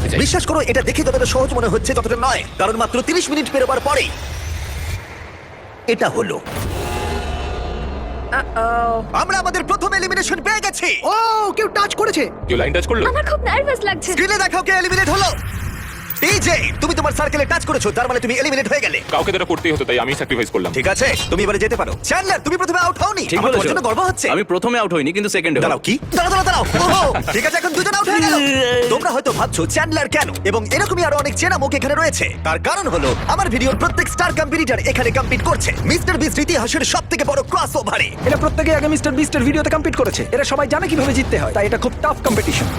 দেখতে চাই। বিশ্বাস করো এটা দেখে যতটা সহজ মনে হচ্ছে ততটা নয়, কারণ মাত্র 30 মিনিট পেরোবার পরেই এটা হলো। আমরা আমাদের প্রথম এলিমিনেশন পেয়ে গেছি। ও কেউ টাচ করেছে। কেউ লাইন টাচ করলো? আমার খুব নার্ভাস লাগছে। স্ক্রিনে দেখাও কে এলিমিনেট হলো। টিজে, তুমি তোমার সার্কেলে টাচ করেছো, তার মানে তুমি এলিমিনেট হয়ে গেলে। কাউকে তো এটা করতেই হতো, তাই আমি স্যাক্রিফাইস করলাম। ঠিক আছে, তুমি এবারে যেতে পারো। চ্যান্ডলার, তুমি প্রথমে আউট হওনি। ঠিক আমার তোমার বলেছো। জন্য গর্ব হচ্ছে। আমি প্রথমে আউট হইনি কিন্তু সেকেন্ডে দাঁড়াও, কি? দাঁড়াও। ওহো, ঠিক আছে, এখন দুজন আউট হয়ে গেল। তোমরা হয়তো ভাবছো চ্যান্ডলার কেন, এবং এরকমই আরো অনেক চেনা মুখ এখানে রয়েছে। তার কারণ হলো আমার ভিডিওর প্রত্যেক স্টার কম্পিটিটর এখানে কম্পিট করছে মিস্টার বিস্ট ইতিহাসের সবথেকে বড় ক্রসওভারে। এটা প্রত্যেকে আগে মিস্টার বিস্টের ভিডিওতে কম্পিট করেছে। এরা সবাই জানে কিভাবে জিততে হয়, তাই এটা খুব টাফ কম্পিটিশন।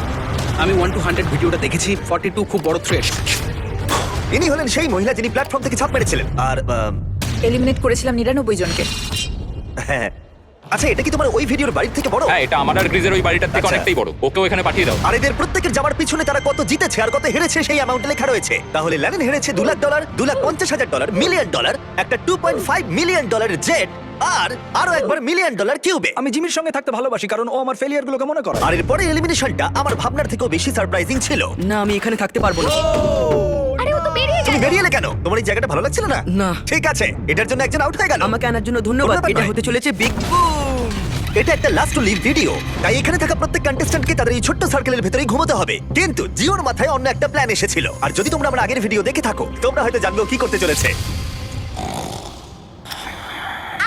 আমি 1 to 100 ভিডিওটা দেখেছি। 42 খুব বড় থ্রেট। ইনি হলেন সেই মহিলা যিনি প্ল্যাটফর্ম থেকে ছাপ মেরেছিলেন। আর এলিমিনেট করেছিলাম 99 জনকে। হ্যাঁ, আচ্ছা, এটা কি তোমার ওই ভিডিওর বাড়ির থেকে বড়? হ্যাঁ, এটা আমার আর গ্রিজের ওই বাড়িটার থেকে আচ্ছা। অনেকটাই বড়। ওকেও এখানে পাঠিয়ে দাও। আর এদের প্রত্যেকের যাওয়ার পিছনে তারা কত জিতেছে আর কত হেরেছে সেই অ্যামাউন্ট লেখা রয়েছে। তাহলে ল্যানেন হেরেছে $2,00,000, $2,50,000, $1,000,000, একটা $2.5 মিলিয়ন জেট, আর আরো একবার $1 মিলিয়ন কিউবে। আমি জিমির সঙ্গে থাকতে ভালোবাসি কারণ ও আমার ফেলিয়ার গুলোকে মনে করে। আর এরপরে এলিমিনেশনটা আমার ভাবনার থেকেও বেশি সারপ্রাইজিং ছিল। না, আমি এখানে থাকতে পারবো না। আরে ও তো বেরিয়ে তুমি গেল। বেরিয়ে এলে কেন? তোমার এই জায়গাটা ভালো লাগছিল না? না। ঠিক আছে, এটার জন্য একজন আউট হয়ে গেল। আমাকে আনার জন্য ধন্যবাদ। কোনো ব্যাপার এটা নয়। হতে চলেছে বিগ বুম। এটা একটা লাস্ট টু লিভ ভিডিও, তাই এখানে থাকা প্রত্যেক কন্টেস্ট্যান্টকে তাদের এই ছোট্ট সার্কেলের ভেতরেই ঘুমোতে হবে। কিন্তু জিওর মাথায় অন্য একটা প্ল্যান এসেছিল, আর যদি তোমরা আমার আগের ভিডিও দেখে থাকো তোমরা হয়তো জানবে ও কি করতে চলেছে।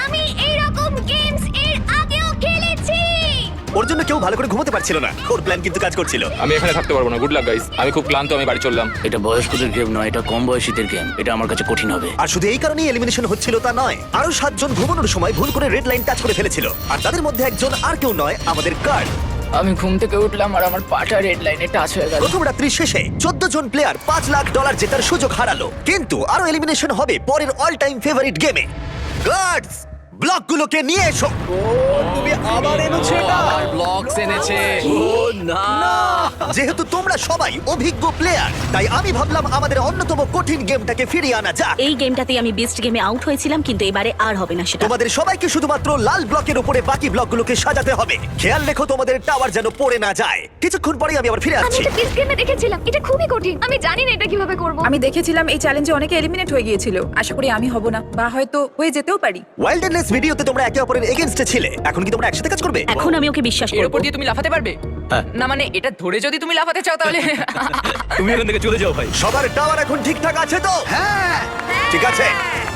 আমি এইরকম গেমস এর আগেও খেলেছি। ওর জন্য কেউ ভালো করে ঘুমোতে পারছিল না, ওর প্ল্যান কিন্তু কাজ করছিল। আমি এখানে থাকতে পারবো না। গুড লাক গাইস, আমি খুব ক্লান্ত, আমি বাড়ি চললাম। এটা বয়স্কদের গেম নয়, এটা কম বয়সীদের গেম। এটা আমার কাছে কঠিন হবে। আর শুধু এই কারণেই এলিমিনেশন হচ্ছিল তা নয়, আরো 7 জন ঘুমানোর সময় ভুল করে রেড লাইন টাচ করে ফেলেছিল, আর তাদের মধ্যে একজন আর কেউ নয়, আমাদের কার্ড। আমি ঘুম থেকে উঠলাম আর আমার পাটা রেড লাইনে টাচ হয়ে গেল। প্রথম রাত্রি শেষে 14 জন প্লেয়ার $5 লাখ জেতার সুযোগ হারালো। কিন্তু আরো এলিমিনেশন হবে পরের অল টাইম ফেভারিট গেমে। গার্ডস, ব্লকগুলোকে নিয়ে এসো। তুমি আবার এনেছো এটা? ব্লগস এনেছে। ও না। যেহেতু তোমরা সবাই অভিজ্ঞ প্লেয়ার, তাই আমি ভাবলাম আমাদের অন্যতম কঠিন গেমটাকে ফিরিয়ে আনা যাক। এই গেমটাতেই আমি বেস্ট গেমে আউট হয়েছিলাম, কিন্তু এবারে আর হবে না সেটা। তোমাদের সবাইকে শুধুমাত্র লাল ব্লকের উপরে বাকি ব্লকগুলোকে সাজাতে হবে। খেয়াল রেখো তোমাদের টাওয়ার যেন পড়ে না যায়। কিছুক্ষণ পরেই আমি আবার ফিরে আমি আসছি। এটা বেস গেমে দেখেছিলাম। এটা খুবই কঠিন। আমি জানি না এটা কিভাবে করব। আমি দেখেছিলাম এই চ্যালেঞ্জে অনেকে এলিমিনেট হয়ে গিয়েছিল। আশা করি আমি হব না, বা হয়তো হয়ে যেতেও পারি। ওয়াইল্ডনেস ভিডিওতে তোমরা একে অপরের এগেইনস্টে ছিলে, এখন কি তোমরা একসাথে কাজ করবে? এখন আমি ওকে বিশ্বাস এর করব। উপর দিয়ে তুমি লাফাতে পারবে? না মানে এটা ধরে যদি তুমি লাফাতে চাও তাহলে তুমি এখান থেকে চলে যাও ভাই। সবার টাওয়ার এখন ঠিকঠাক আছে তো? হ্যাঁ, ঠিক আছে।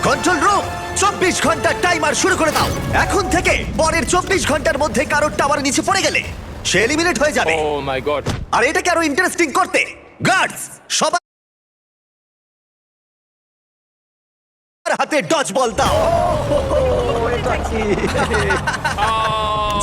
কন্ট্রোল রুম, 24 ঘন্টার টাইমার শুরু করে দাও। এখন থেকে পরের 24 ঘন্টার মধ্যে কারোর টাওয়ার নিচে পড়ে গেলে সে এলিমিনেট হয়ে যাবে। ও মাই গড। আর এটাকে আরো ইন্টারেস্টিং করতে গার্ডস সবার হাতে ডজ বল দাও।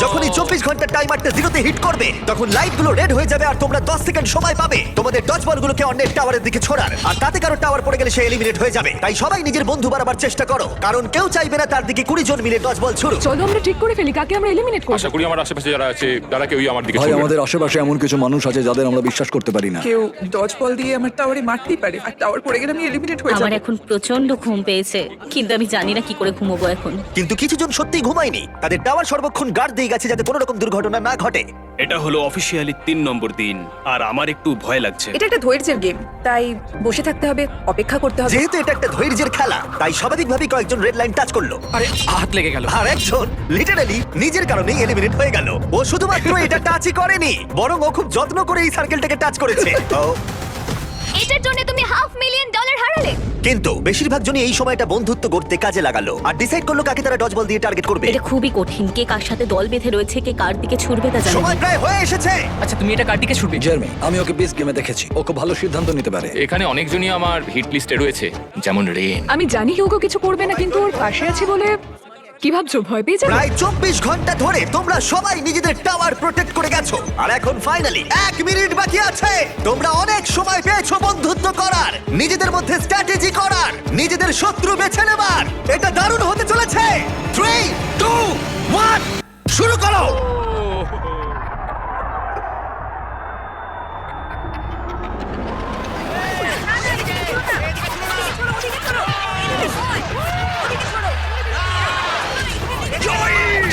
যখনই 24 ঘন্টার টাইমারটা জিরোতে হিট করবে তখন লাইটগুলো রেড হয়ে যাবে, আর তোমরা 10 সেকেন্ড সময় পাবে তোমাদের ডজ বলগুলোকে অন্যের টাওয়ারের দিকে ছোড়ার। আর তাতে কারো টাওয়ার পড়ে গেলে সে এলিমিনেট হয়ে যাবে। তাই সবাই নিজের বন্ধু বাড়াবার চেষ্টা করো, কারণ কেউ চাইবে না তার দিকে 20 জন মিলে ডজ বল ছুড়ুক। চলো আমরা ঠিক করে ফেলি কাকে আমরা এলিমিনেট করব। আশা করি আমার আশেপাশে যারা আছে তারা কেউই আমার দিকে ভাই, ছুটবে না। আমাদের আশেপাশে এমন কিছু মানুষ আছে যাদের আমরা বিশ্বাস করতে পারি না। কেউ ডজ বল দিয়ে আমার টাওয়ারে মারতেই পারে, আর টাওয়ার পড়ে গেলে আমি এলিমিনেট হয়ে আমার যাব। এখন প্রচন্ড ঘুম পেয়েছে, কিন্তু আমি জানি না কি করে ঘুমোবো এখন। কিন্তু কিছু জন সত্যিই ঘুমায়নি, তাদের টাওয়ার সর্বক্ষণ গার্ড দিয়ে গেছে যাতে কোনো রকম দুর্ঘটনা না ঘটে। এটা হলো অফিসিয়ালি 3 নম্বর দিন, আর আমার একটু ভয় লাগছে। এটা একটা ধৈর্যের গেম, তাই বসে থাকতে হবে, অপেক্ষা করতে হবে। যেহেতু এটা একটা ধৈর্যের খেলা, তাই স্বাভাবিকভাবেই কয়েকজন রেড লাইন টাচ করলো, আরে হাত লেগে গেল। আর একজন লিটারালি নিজের কারণেই এলিমিনেট হয়ে গেল। ও শুধুমাত্র এটা টাচই করেনি, বরং ও খুব যত্ন করে এই সার্কেলটাকে টাচ করেছে। ও, এটার জন্য তুমি $5 মিলিয়ন হারালে। কিন্তু বেশিরভাগ জনই এই সময়টা বন্ধুত্ব গড়তে কাজে লাগালো, আর ডিসাইড করলো কাকে তারা ডজ বল দিয়ে টার্গেট করবে। এটা খুবই কঠিন, কে কার সাথে দল বেঁধে রয়েছে, কে কার দিকে ছুটবে তা জানি সময় না। প্রায় হয়ে এসেছে। আচ্ছা তুমি এটা কার দিকে ছুটবে? জার্মি, আমি ওকে বেস গেমে দেখেছি, ও খুব ভালো সিদ্ধান্ত নিতে পারে। এখানে অনেকজনই আমার হিট লিস্টে রয়েছে, যেমন রেন। আমি জানি কেউ কিছু করবে না, কিন্তু ওর পাশে আছে বলে কি ভাবছো, ভয় পেয়ে যাবে? প্রায় 24 ঘন্টা ধরে তোমরা সবাই নিজেদের টাওয়ার প্রোটেক্ট করে গেছো, আর এখন ফাইনালি 1 মিনিট বাকি আছে। তোমরা অনেক সময় পেয়েছো বন্ধুত্ব করার, নিজেদের মধ্যে স্ট্র্যাটেজি করার, নিজেদের শত্রু বেছে নেবার। এটা দারুণ হতে চলেছে। 3, 2, 1 শুরু করো।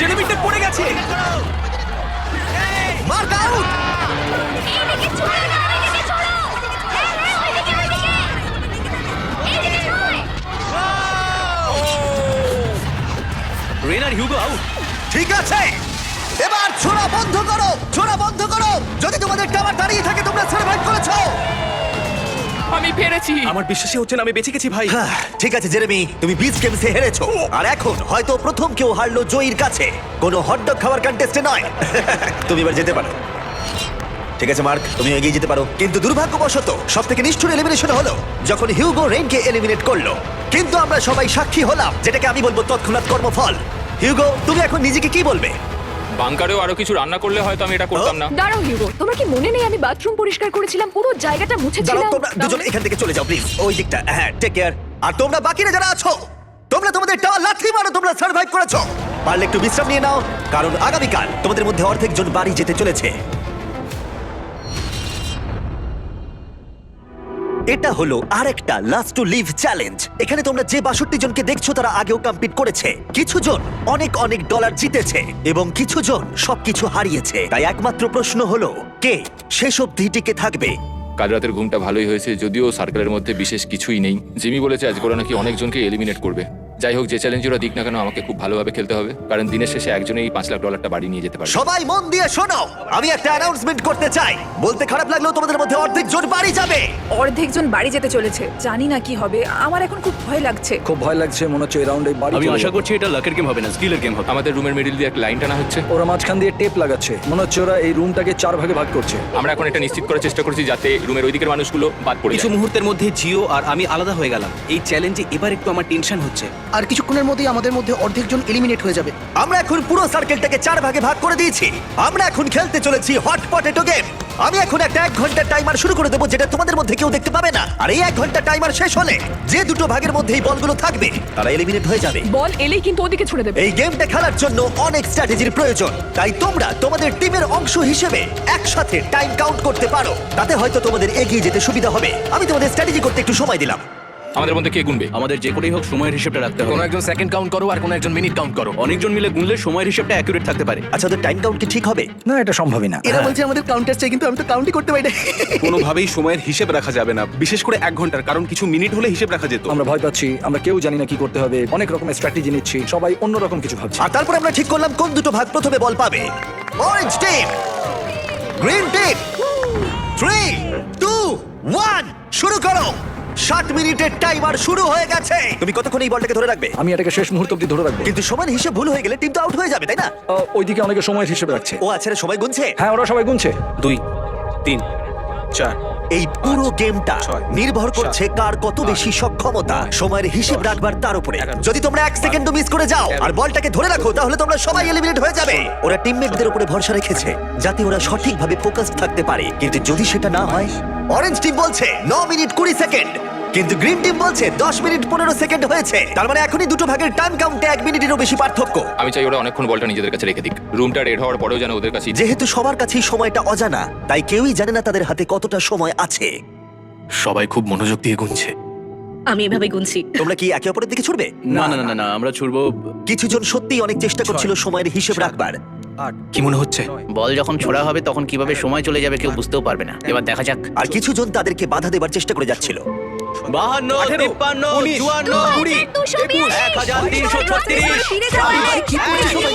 জেলিমিটে পড়ে গেছে। Mark out. এইদিকে ছড়ো না, এইদিকে ছড়ো। আছে। এবার ছোড়া বন্ধ করো, ছোড়া বন্ধ করো। যদি তোমাদের টাওয়ার দাঁড়িয়ে থাকে তোমরা সার্ভাইভ করেছো। আমি পেরেছি। আমার বিশ্বাসই হচ্ছে না আমি বেঁচে গেছি ভাই। হ্যাঁ, ঠিক আছে জেরেমি, তুমি বিচ গেমসে হেরেছো। আর এখন হয়তো প্রথম কেউ হারলো জয়ীর কাছে, কোনো হটডগ খাওয়ার কন্টেস্টে নয়। তুমি এবার যেতে পারো। ঠিক আছে মার্ক, তুমি এগিয়ে যেতে পারো। কিন্তু দুর্ভাগ্যবশত সবথেকে নিষ্ঠুর এলিমিনেশন হলো যখন হিউগো রেইনকে এলিমিনেট করলো। কিন্তু আমরা সবাই সাক্ষী হলাম, যেটাকে আমি বলবো তৎক্ষণাৎ কর্মফল। হিউগো, তুমি এখন নিজেকে কি বলবে? বাংকারেও আরো কিছু রান্না করলে হয়তো আমি এটা করতাম না। দাঁড়াও হিউগো, তোমার কি মনে নেই আমি বাথরুম পরিষ্কার করেছিলাম, পুরো জায়গাটা দাঁড়াও, মুছেছিলাম? তোমরা দুজন এখান থেকে চলে যাও প্লিজ, ওই দিকটা। হ্যাঁ, টেক কেয়ার। আর তোমরা বাকিরা যারা আছো, তোমরা তোমাদের টাওয়ার লাথি মারো, তোমরা সার্ভাইভ করেছো। পারলে একটু বিশ্রাম নিয়ে নাও, কারণ আগামীকাল তোমাদের মধ্যে অর্ধেক জন বাড়ি যেতে চলেছে। এটা হলো আরেকটা লাস্ট টু লিভ চ্যালেঞ্জ। এখানে তোমরা যে 62 জনকে দেখছো তারা আগেও কমপ্লিট করেছে। কিছু জন অনেক অনেক ডলার জিতেছে এবং কিছু জন সবকিছু হারিয়েছে। তাই একমাত্র প্রশ্ন হলো কে শেষ অবধি টিকে থাকবে। কাল রাতের ঘুমটা ভালোই হয়েছে, যদিও সার্কেলের মধ্যে বিশেষ কিছুই নেই। জিমি বলেছে আজ ওরা নাকি অনেকজনকে এলিমিনেট করবে। যাই হোক, যে চ্যালেঞ্জ ওরা দিক না কেন, আমাকে খুব ভালোভাবে খেলতে হবে, কারণ দিনের শেষে একজনেই $5 লাখ বাড়ি নিয়ে যেতে পারে। সবাই মন দিয়ে শোনো, আমি একটা অ্যানাউন্সমেন্ট করতে চাই। বলতে খারাপ লাগলেও তোমাদের মধ্যে অর্ধেক জন বাড়ি যাবে। অর্ধেকজন বাড়ি যেতে চলেছে, জানি না কি হবে। আমার এখন খুব ভয় লাগছে। খুব ভয় লাগছে, মনে হচ্ছে এই রাউন্ডে বাড়ি আমি চলে আশা যাবে। করছি এটা লাকের গেম হবে না, স্কিলের গেম হবে। আমাদের রুমের মিডিল দিয়ে একটা লাইন টানা হচ্ছে। ওরা মাঝখান দিয়ে টেপ লাগাচ্ছে, মনে হচ্ছে ওরা এই রুমটাকে 4 ভাগে ভাগ করছে। আমরা এখন এটা নিশ্চিত করার চেষ্টা করছি যাতে রুমের ওই দিকের মানুষগুলো বাদ পড়ে কিছু যায়। মুহূর্তের মধ্যে জিও আর আমি আলাদা হয়ে গেলাম। এই চ্যালেঞ্জে এবার একটু আমার টেনশন হচ্ছে। আর কিছুক্ষণের মধ্যেই আমাদের মধ্যে অর্ধেকজন এলিমিনেট হয়ে যাবে। আমরা এখন পুরো সার্কেলটাকে 4 ভাগে ভাগ করে দিয়েছি। আমরা এখন খেলতে চলেছি হট পটেটো গেম। আমি এখন একটা 1 ঘন্টার টাইমার শুরু করে দেবো, যেটা তোমাদের মধ্যে কেউ দেখতে পাবে না। আর এই 1 ঘন্টার টাইমার শেষ হলে যে দুটো ভাগের মধ্যে এই বলগুলো থাকবে তারা এলিমিনেট হয়ে যাবে। বল এলেই কিন্তু ওদিকে ছুড়ে দেবে। এই গেমটা খেলার জন্য অনেক স্ট্র্যাটেজির প্রয়োজন। তাই তোমরা তোমাদের টিমের অংশ হিসেবে একসাথে টাইম কাউন্ট করতে পারো, তাতে হয়তো তোমাদের এগিয়ে যেতে সুবিধা হবে। আমি তোমাদের স্ট্র্যাটেজি করতে একটু সময় দিলাম। আমাদের মধ্যে কে গুনবে? আমাদের যে করেই হোক সময়ের হিসেবটা রাখতে হবে। কোনো একজন সেকেন্ড কাউন্ট করো আর কোনো একজন মিনিট কাউন্ট করো। অনেকজন মিলে গুনলে সময়ের হিসেবটা অ্যাকুরেট থাকতে পারে। আচ্ছা, ওদের টাইম কাউন্ট কি ঠিক হবে? না, এটা সম্ভবই না। এরা বলছে আমাদের কাউন্টার চাই, কিন্তু আমি তো কাউন্টই করতে পারি না। কোনোভাবেই সময়ের হিসেব রাখা যাবে না, বিশেষ করে 1 ঘন্টার, কারণ কিছু মিনিট হলে হিসেব রাখা যেত। আমরা ভয় পাচ্ছি, আমরা কেউ জানি না কি করতে হবে। অনেক রকমের স্ট্র্যাটেজি নিচ্ছি, সবাই অন্যরকম কিছু ভাবছি। আর তারপর আমরা ঠিক করলাম কোন দুটো ভাগ প্রথমে বল পাবে। Orange team, green team. 3, 2, 1 শুরু করো। 60 মিনিটের টাইমার শুরু হয়ে গেছে। তুমি কতক্ষণ এই বলটাকে ধরে রাখবে? আমি এটাকে শেষ মুহূর্ত অব্দি ধরে রাখবো। কিন্তু সময়ের হিসেব ভুল হয়ে গেলে টিম তো আউট হয়ে যাবে, তাই না? ওইদিকে অনেকে সময়ের হিসেবে রাখছে। ও আচ্ছা, সময় গুনছে। হ্যাঁ, ওরা সবাই গুনছে। 2, 3, 4। এই পুরো গেমটা নির্ভর করছে কার কত বেশি সক্ষমতা সময়ের হিসেব রাখবার তার উপরে। যদি তোমরা 1 সেকেন্ডও মিস করে যাও আর বলটাকে ধরে রাখো, তাহলে তোমরা সবাই এলিমিনেট হয়ে যাবে। ওরা টিমমেটদের উপরে ভরসা রেখেছে যাতে ওরা সঠিকভাবে ফোকাসড থাকতে পারে। কিন্তু যদি সেটা না হয়, অরেঞ্জ টিম বলছে 9 মিনিট 20 সেকেন্ড, কিন্তু গ্রিন টিম বলছে 10 মিনিট 15 সেকেন্ড হয়েছে। তার মানে এখনই দুটো ভাগের টাইম কাউন্টে 1 মিনিটেরও বেশি পার্থক্য। আমি চাই ওরা অনেকক্ষণ বলটা নিজেদের কাছে রেখে দিক। রুমটা রেড হওয়ার পরেও যেন ওদের কাছে যেহেতু সবার কাছেই সময়টা অজানা, তাই কেউই জানে না তাদের হাতে কতটা সময় আছে। সবাই খুব মনোযোগ দিয়ে গুনছে। আমি এভাবে গুনছি। তোমরা কি একে অপরের দিকে ছুটবে? না না না না, আমরা ছুড়বো। কিছু জন সত্যিই অনেক চেষ্টা করছিল সময়ের হিসেব রাখবার। কি মনে হচ্ছে? বল যখন ছোড়া হবে তখন কিভাবে সময় চলে যাবে কেউ বুঝতেও পারবে না। এবার দেখা যাক। আর কিছু জন তাদেরকে বাধা দেবার চেষ্টা করে যাচ্ছিল। 52, 53, 54, 20, 1336। ফিরে যাও। কি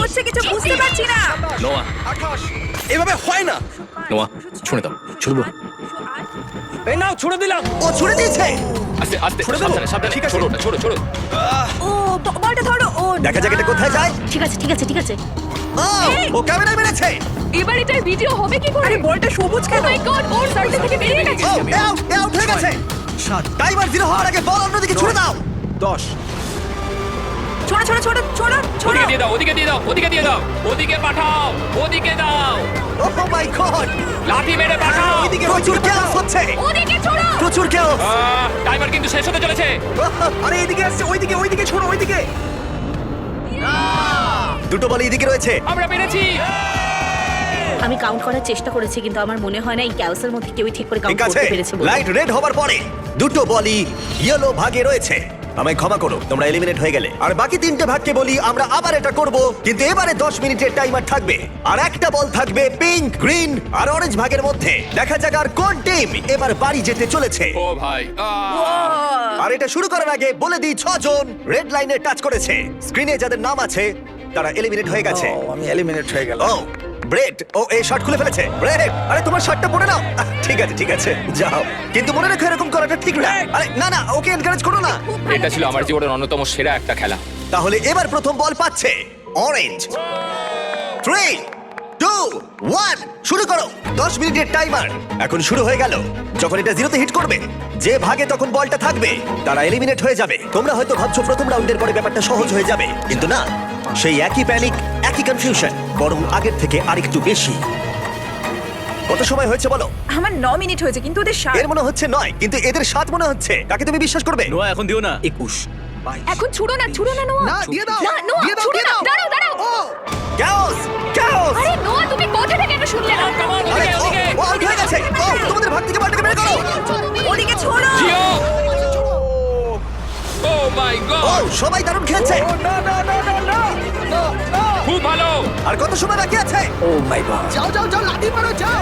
হচ্ছে কিছু বুঝতে পারছি না। নোয়া, এভাবে হয় না। নোয়া ছুঁড়ে দাও। ছুড়বো। এই নাও, ছুড়ে দিলাম। ও ছুড়ে দিয়েছে। আস্তে আস্তে, সাবধানে সাবধানে। ছোড়ো ওটা, ছোড়ো ছোড়ো। ও বলটা ধরো। ও দেখা যাক এটা কোথায় যায়। ঠিক আছে ঠিক আছে ঠিক আছে। ও ক্যামেরায় মেরেছে। এবার এটার ভিডিও হবে কি করে? আরে বলটা সবুজ ও কেন? মাই গড, ওর সার্কেল থেকে বেরিয়ে গেছে। আউট হয়ে গেছে। টাইমার 0 হওয়ার আগে বল অন্যদিকে ছুড়ে দাও। 10। ছোড়ো ছোড়ো ছোড়ো ছোড়ো ছোড়ো। ওদিকে দিয়ে দাও, ওদিকে দিয়ে দাও, ওদিকে দিয়ে দাও, ওদিকে পাঠাও, ওদিকে দাও। ও মাই গড, লাঠি মেরে পাঠাও। প্রচুর কেয়াস হচ্ছে। ওদিকে ছড়ো। প্রচুর কেয়াস। টাইমার কিন্তু শেষ হতে চলেছে। আরে এদিকে আসছে, ওইদিকে ছোড়ো, ওইদিকে। দুটো বল এদিকে রয়েছে। আমরা পেরেছি। আমি কাউন্ট করার চেষ্টা করেছি, কিন্তু আমার মনে হয় না এই ক্যালসের মধ্যে কেউই ঠিক করে কাউন্ট ঠিক আছে, করতে পেরেছে বলে। লাইট রেড হবার পরে দুটো বলই ইয়েলো ভাগে রয়েছে। আমায় ক্ষমা করো, তোমরা এলিমিনেট হয়ে গেলে। আর বাকি 3টে ভাগকে বলি আমরা আবার এটা করব, কিন্তু এবারে 10 মিনিটের টাইমার থাকবে। আর একটা বল থাকবে পিঙ্ক, গ্রিন আর অরেঞ্জ ভাগের মধ্যে। দেখা যাক আর কোন টিম এবার বাড়ি যেতে চলেছে। ও ভাই, আর এটা শুরু করার আগে বলে দিই 6 জন রেড লাইনে টাচ করেছে। স্ক্রিনে যাদের নাম আছে তারা এলিমিনেট হয়ে গেছে আমি এলিমিনেট হয়ে গেলাম। ও ব্রেড, ও এই শার্ট খুলে ফেলেছে। ব্রেড, আরে তোমার শার্টটা পরে নাও। ঠিক আছে যাও, কিন্তু মনে রেখো এরকম করাটা ঠিক না। আরে না ওকে এনকারেজ করো না। এটা ছিল আমার জীবনের অন্যতম সেরা একটা খেলা। তাহলে এবার প্রথম বল পাচ্ছে অরেঞ্জ। 3, 2, 1 শুরু করো। 10 মিনিটের টাইমার এখন শুরু হয়ে গেল। যখন এটা জিরোতে হিট করবে, যে ভাগে তখন বলটা থাকবে তারা এলিমিনেট হয়ে যাবে। তোমরা হয়তো ভাবছো প্রথম রাউন্ডের পরে ব্যাপারটা সহজ হয়ে যাবে, কিন্তু না, সেই একই প্যানিক, একই কনফিউশন, বরং আগের থেকে আরেকটু বেশি। কত সময় হয়েছে বলো? আমার 9 মিনিট হয়েছে কিন্তু ওদের এর মনে হচ্ছে 9, কিন্তু এদের 7 মনে হচ্ছে। কাকে তুমি বিশ্বাস করবে? নোয়া এখন দিও না। 21 এখন ছুড়ো না নোয়া না, দিয়ে দাও। না নোয়া দিয়ে দাও, ছুড়ো দিয়ে না দাও। দাঁড়াও ক্যাওস! আরে নোয়া তুমি কোথা থেকে এটা শুনলে না আরে ও আউট হয়ে গেছে। তোমাদের ভাগ থেকে বলটাকে বের করো। ওদিকে ছোড়ো। জিও! ও মাই গড! সবাই দারুণ খেলছে। খুব ভালো! আর কত সময় বাকি আছে? ও মাই গড। যাও লাঠি মারো, যাও।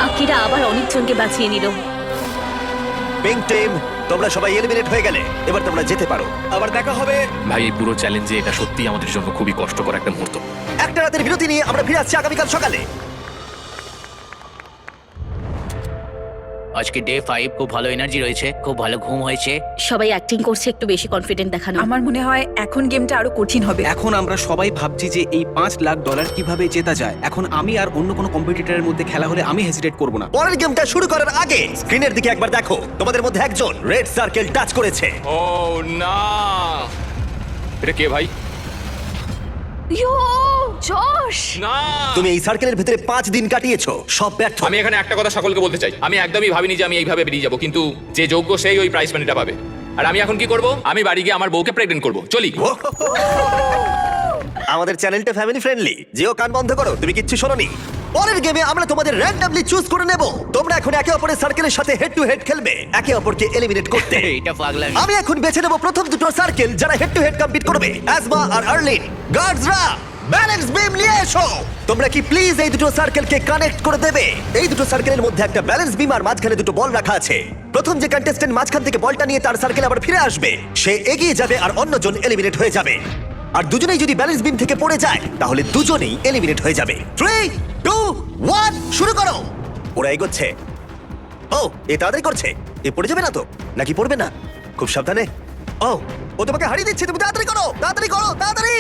আকিরা আবার অনেকজনকে বাঁচিয়ে নিল। পিঙ্ক টিম, তোমরা সবাই এলিমিনেট হয়ে গেলে। এবার তোমরা যেতে পারো। আবার দেখা হবে। ভাই, এই পুরো চ্যালেঞ্জে এটা সত্যি আমাদের জন্য খুবই কষ্টকর একটা মুহূর্ত। একটা রাতের বিরতি নিয়ে আমরা ফিরে আসছি আগামীকাল সকালে। আজকে ডে 5, খুব ভালো এনার্জি রয়েছে, খুব ভালো ঘুম হয়েছে। সবাই অ্যাক্টিং করছে একটু বেশি কনফিডেন্ট দেখানো। আমার মনে হয় এখন গেমটা আরো কঠিন হবে। এখন আমরা সবাই ভাবছি যে এই $5 লাখ কিভাবে জেতা যায়। এখন আমি আর অন্য কোনো কম্পিটিটরের মধ্যে খেলা হলে আমি হেজিটেট করব না। পরের গেমটা শুরু করার আগে স্ক্রিনের দিকে একবার দেখো। তোমাদের মধ্যে একজন রেড সার্কেল টাচ করেছে। ও না! এটা কে ভাই? ইয়ো জশ না! তুমি এই সার্কেলের ভিতরে 5 দিন কাটিয়েছো, সব ব্যর্থ। আমি এখানে একটা কথা সকলকে বলতে চাই, আমি একদমই ভাবিনি যে আমি এইভাবে বেরিয়ে যাব, কিন্তু যে যোগ্য সেই ওই প্রাইজ মানিটা পাবে। আর আমি এখন কি করব? আমি বাড়ি গিয়ে আমার বউকে প্রেগনেন্ট করব। চলি। আমাদের চ্যানেলটা ফ্যামিলি ফ্রেন্ডলি। যেও কান বন্ধ করো, তুমি কিচ্ছু শোনোনি। পরের গেমে আমরা তোমাদের র্যান্ডমলি চুজ করে নেব। তোমরা এখন একে অপরের সার্কেলের সাথে হেড টু হেড খেলবে, একে অপরকে এলিমিনেট করতে। এটা পাগলামি। আমি এখন বেছে নেব প্রথম দুটো সার্কেল যারা হেড টু হেড কম্পিট করবে। অ্যাজমা আর আর্লিন। গার্ডসরা ব্যালেন্স বিম নিয়ে এসো। তোমরা কি প্লিজ এই দুটো সার্কেলকে কানেক্ট করে দেবে? এই দুটো সার্কেলের মধ্যে একটা ব্যালেন্স বিম আর মাঝখানে দুটো বল রাখা আছে। প্রথম যে কন্টেস্ট্যান্ট মাঝখান থেকে বলটা নিয়ে তার সার্কেল আবার ফিরে আসবে, সে এগিয়ে যাবে আর অন্যজন এলিমিনেট হয়ে যাবে। আর দুজনেই যদি ব্যালেন্স বিম থেকে পড়ে যায় তাহলে দুজনেই এলিমিনেট হয়ে যাবে। 3, 2, 1 শুরু করো। ওরা এগোচ্ছে। ও এ তাড়াতাড়ি করছে। এ পড়ে যাবে না তো? নাকি পড়বে না? খুব সাবধানে। ও তোমাকে হারিয়ে দিচ্ছে। তুমি তাড়াতাড়ি করো, তাড়াতাড়ি করো, তাড়াতাড়ি।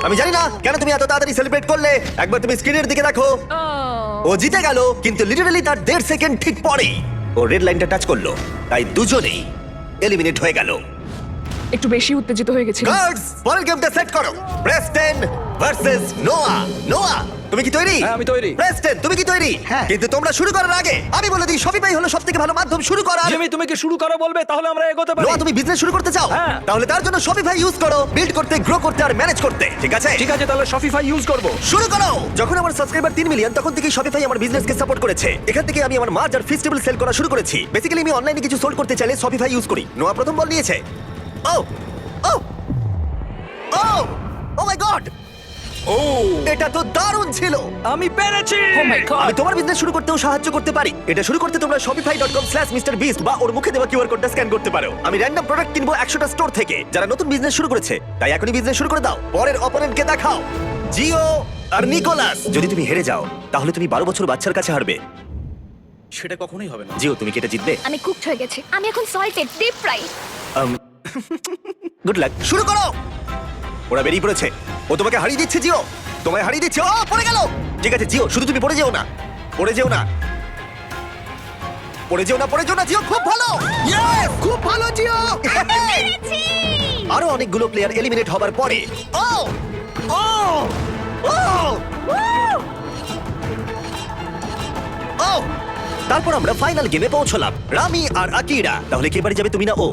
আমি জানি না কেন তুমি এত তাড়াতাড়ি সেলিব্রেট করলে। একবার তুমি স্ক্রিনের দিকে দেখো। ও জিতে গেল, কিন্তু লিটারালি তার 1.5 সেকেন্ড ঠিক পরেই ও রেড লাইনটা টাচ করলো, তাই দুজনেই এলিমিনেট হয়ে গেল। একটু বেশি উত্তেজিত হয়ে গেছি। গার্ডস, পরের গেমটা সেট করো। প্রেস্টন ভার্সেস নোয়া। নোয়া, তুমি কি তৈরি? হ্যাঁ, আমি তৈরি। প্রেস্টন, তুমি কি তৈরি? হ্যাঁ। কিন্তু তোমরা শুরু করার আগে আমি বলে দিই, শপিফাই হলো সবথেকে ভালো মাধ্যম শুরু করার। জিমি, তুমি কি শুরু করো বলবে, তাহলে আমরা এগোতে পারি। নোয়া, তুমি বিজনেস শুরু করতে চাও? হ্যাঁ। তাহলে তার জন্য শপিফাই ইউজ করো, বিল্ড করতে, গ্রো করতে আর ম্যানেজ করতে। ঠিক আছে? ঠিক আছে, তাহলে শপিফাই ইউজ করব। শুরু করো। যখন আমার সাবস্ক্রাইবার 3 মিলিয়ন, তখন থেকেই শপিফাই আমার বিজনেসকে সাপোর্ট করেছে। এখান থেকে আমি আমার মার্চ আর ফেস্টিভ্যাল সেল করা শুরু করেছি। বেসিক্যালি আমি অনলাইনে কিছু সোল্ড করতে চাইলে শপিফাই ইউজ করি। নোয়া প্রথম বল নিয়েছে। ও ও ও ও মাই গড, ও! এটা তো দারুণ ছিল। আমি পেরেছি। আমি তোমার বিজনেস শুরু করতেও সাহায্য করতে পারি। এটা শুরু করতে তোমরা shopify.com/mrbeast বা ওর মুখে দেওয়া কিউআর কোডটা স্ক্যান করতে পারো। আমি র্যান্ডম প্রোডাক্ট কিনবো 100টা স্টোর থেকে যারা নতুন বিজনেস শুরু করেছে, তাই এখনই বিজনেস শুরু করে দাও। পরের অপোনেন্টকে দেখাও, জিও আর নিকোলাস। যদি তুমি হেরে যাও তাহলে তুমি 12 বছর বাচ্চার কাছে হারবে। সেটা কখনোই হবে না। জিও, তুমি কি এটা জিতবে? আমি কুকড হয়ে গেছি। আমি এখন salted deep fry. Good luck. শুরু করো। ওরা বেরিয়ে পড়েছে। ও তোমাকে হারিয়ে দিচ্ছে জিও, তোমায় হারিয়ে দিচ্ছে। ও পড়ে গেল। ঠিক আছে জিও, শুধু তুমি পড়ে যেও না, পড়ে যেও না, পড়ে যেও না, পড়ে যেও না জিও। খুব ভালো, ইয়েস, খুব ভালো জিও। আরো অনেকগুলো প্লেয়ার এলিমিনেট হবার পরে ও ও ও ও তারপর আমরা ফাইনাল গেমে পৌঁছলাম, রামি আর আকিরা। তাহলে কে বাড়ি যাবে, তুমি না ও?